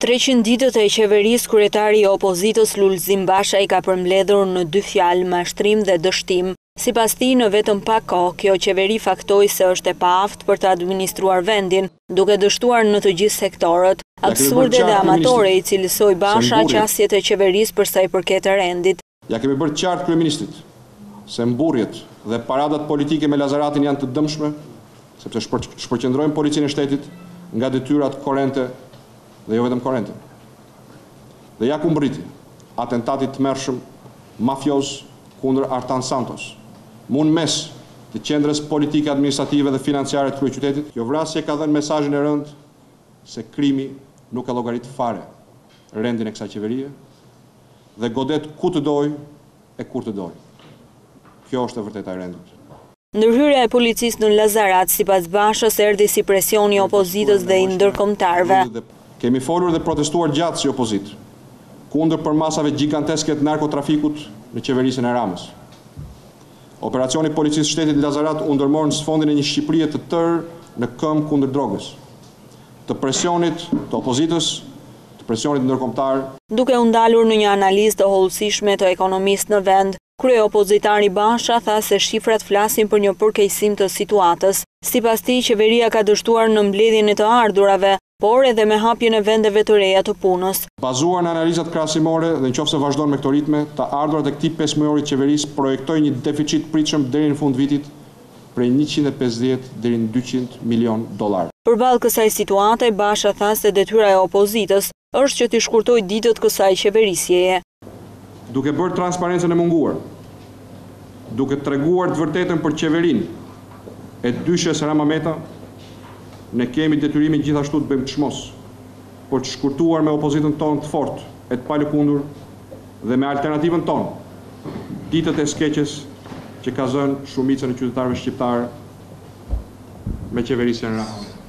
300 ditët e qeverisë, kryetari i opozitës Lulzim Basha i ka përmbledhur në 2 fjalë: mashtrim dhe dështim. Sipas tij, në vetëm pak kohë, kjo qeveri faktoi se është e paaftë për të administruar vendin, duke dështuar në të gjithë sektorët. Absurde dhe amatore, i cilësoi Basha qasjet e qeverisë për sa i përket rendit. Ja kemi bërë qartë kryeministrit se mburrjet dhe paradat politike me Lazaratin janë të dëmshme, sepse shpërqendrojnë policinë e shtetit nga detyrat korrente dhe jo vetëm korrente. Dhe ja ku mbriti atentati i tmerrshëm mafioz kundër Artan Santos, mund mes të qendrës politike, administrative dhe financiare të kryeqytetit. Kjo vrasje ka dhënë mesazhin e rëndë se krimi nuk e llogarit fare rendin e kësaj qeverie dhe godet ku të doj e kur të doj. Kjo është e vërteta e rendit. Ndërhyrja e policisë në Lazarat, sipas Bashës, erdhi si presion i opozitës dhe i ndërkombëtarëve. Kemi folur dhe protestuar gjatë si opozit kundër përmasave giganteske të narkotrafikut në qeverisën e Ramës. Operacioni i policisë shtetit Lazarat u ndërmor në sfondin e një Shqipërie të tërë në këmbë kundër drogës, të presionit të opozitës, të presionit ndërkombëtar. Duke u ndalur në një analizë të hollësishme të ekonomisë në vend, kryeopozitari Basha tha se shifrat flasin për një përkeqësim të situatës. Sipas tij, qeveria ka dështuar në mbledhjen e të ardhurave, por edhe me hapjen e vendeve të reja të punës. Bazuar në analizat krahasimore dhe nëse vazhdon me këto ritme, të ardhurat e këtij 5 mujorit qeverisë projektojnë një deficit pritshëm deri në fund vitit prej 150 deri në 200 milion dollar. Përballë kësaj situate, Basha tha se detyra e opozitës është që të shkurtojë ditët kësaj qeverisjeje. Duke bërë transparencën e munguar, duke treguar të vërtetën për qeverinë e dyshes Rama Meta, ne kemi detyrimin gjithashtu të bëjmë çmos, por të shkurtuar me opozitën tonë të fortë, e të palëkundur dhe me alternativën tonë, ditët e skeqes që ka zënë shumicën e qytetarëve shqiptarë me qeverisjen Rama.